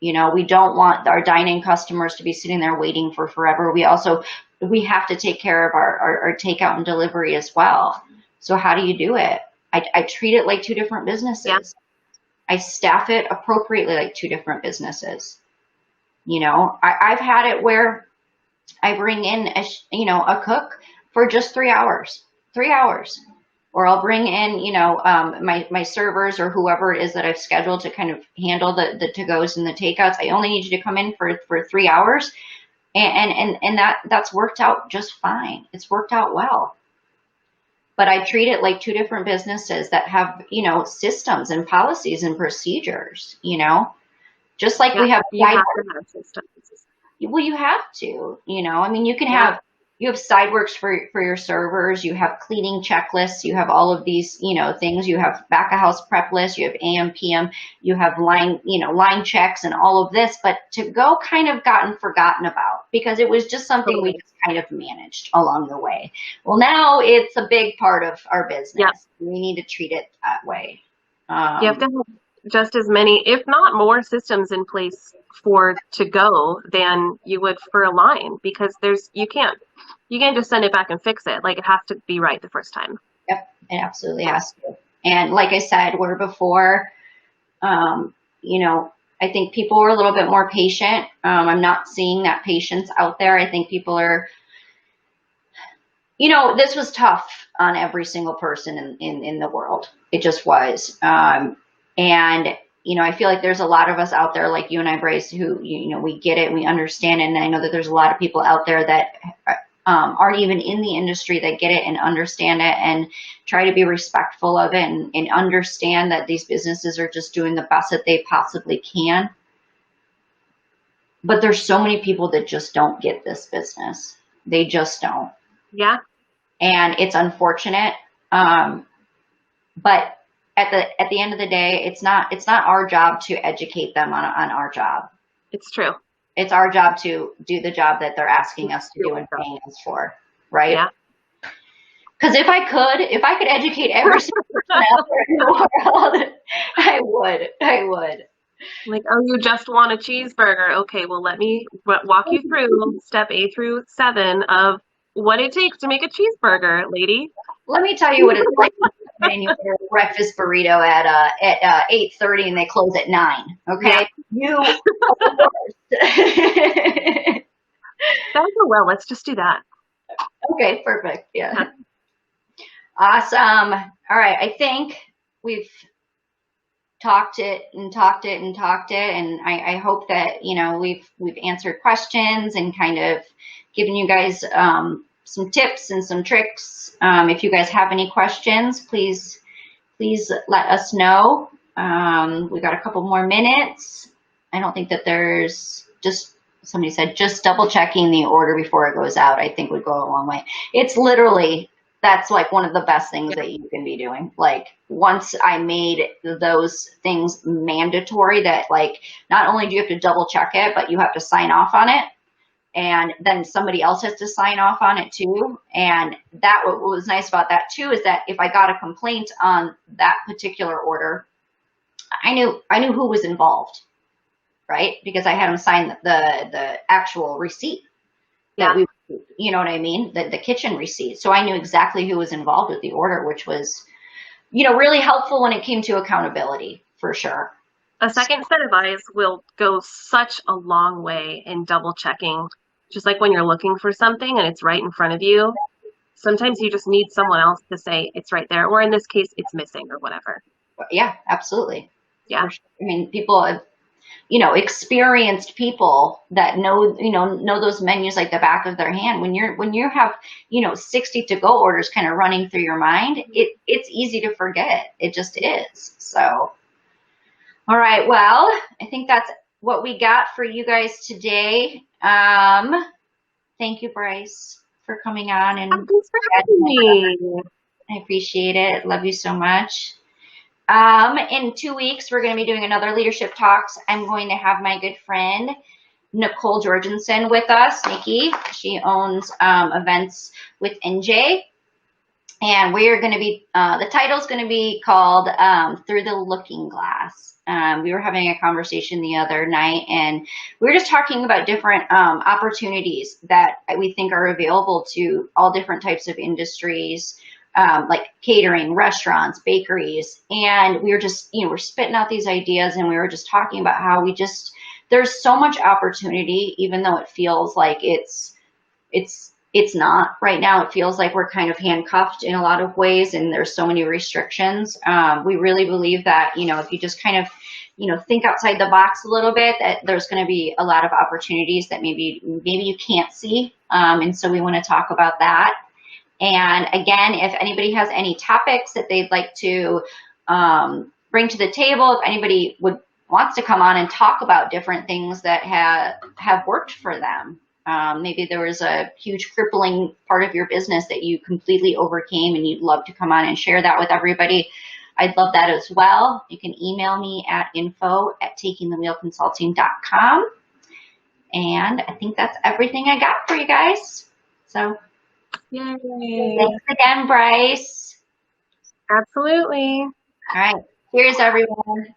We don't want our dine-in customers to be sitting there waiting for forever. We have to take care of our takeout and delivery as well. So how do you do it? I treat it like 2 different businesses. Yeah. I staff it appropriately like 2 different businesses. I've had it where I bring in a cook for just 3 hours, or I'll bring in, my servers or whoever it is that I've scheduled to kind of handle the to-goes and the takeouts. I only need you to come in for 3 hours. And that's worked out just fine. It's worked out well. But I treat it like 2 different businesses that have, systems and policies and procedures, just like we have. You have to have systems. Well, you have to, I mean, you have side works for your servers, you have cleaning checklists, you have all of these, things, you have back of house prep lists, you have AM, PM, you have line checks and all of this, but to go kind of gotten forgotten about because it was just something we just kind of managed along the way. Well, now it's a big part of our business. Yeah. We need to treat it that way. You have to have just as many, if not more, systems in place for to go than you would for a line, because you can't just send it back and fix it. Like, it has to be right the first time. Yep, it absolutely has to. And like I said, where before, I think people were a little bit more patient. I'm not seeing that patience out there. I think people are, this was tough on every single person in the world. It just was. And, I feel like there's a lot of us out there like you and I, Bryce, who, we get it and we understand it. And I know that there's a lot of people out there that aren't even in the industry that get it and understand it and try to be respectful of it and understand that these businesses are just doing the best that they possibly can. But there's so many people that just don't get this business. They just don't. Yeah. And it's unfortunate. But at the end of the day, it's not our job to educate them on our job. It's true. It's our job to do the job that they're asking us to do and paying us for, right? Yeah. Because if I could educate every single person out there in the world, I would. Like, oh, you just want a cheeseburger? Okay, well, let me walk you through step A through 7 of what it takes to make a cheeseburger, lady. Let me tell you what it's like. And you order a breakfast burrito at 8:30 and they close at 9. Okay, Yeah. you are the worst. That'll go well. Let's just do that. Okay, perfect. Yeah. Awesome. All right, I think we've talked it, and I hope that we've answered questions and kind of given you guys some tips and some tricks. If you guys have any questions, please let us know. We got a couple more minutes. I don't think that there's somebody said just double checking the order before it goes out, I think would go a long way. It's literally, that's like one of the best things that you can be doing. Like once I made those things mandatory, that like not only do you have to double check it, but you have to sign off on it. And then somebody else has to sign off on it too. And that, what was nice about that too, is that if I got a complaint on that particular order, I knew who was involved, right? Because I had them sign the actual receipt. Yeah. You know what I mean? The kitchen receipt. So I knew exactly who was involved with the order, which was, really helpful when it came to accountability, for sure. A second set of eyes will go such a long way in double checking. Just like when you're looking for something and it's right in front of you, sometimes you just need someone else to say it's right there, or in this case, it's missing or whatever. Yeah, absolutely. Yeah. Sure. I mean, people have, experienced people that know those menus like the back of their hand. When you have, 60 to-go orders kind of running through your mind, it's easy to forget. It just is. So, all right. Well, I think that's what we got for you guys today. Thank you, Bryce, for coming on. And thanks for having me. I appreciate it. Love you so much. In 2 weeks, we're going to be doing another leadership talks. I'm going to have my good friend, Nicole Jorgensen, with us. Nikki, she owns events with NJ. And we are going to be, the title is going to be called Through the Looking Glass. We were having a conversation the other night, and we were just talking about different opportunities that we think are available to all different types of industries, like catering, restaurants, bakeries. And we were just, we're spitting out these ideas, and we were just talking about how there's so much opportunity, even though it feels like it's not right now. It feels like we're kind of handcuffed in a lot of ways, and there's so many restrictions. We really believe that, if you just kind of, think outside the box a little bit, that there's going to be a lot of opportunities that maybe you can't see. And so we want to talk about that. And again, if anybody has any topics that they'd like to bring to the table, if anybody wants to come on and talk about different things that have worked for them. Maybe there was a huge crippling part of your business that you completely overcame and you'd love to come on and share that with everybody. I'd love that as well. You can email me at info@takingthewheelconsulting.com. And I think that's everything I got for you guys. So, yay. Thanks again, Bryce. Absolutely. All right. Cheers, everyone.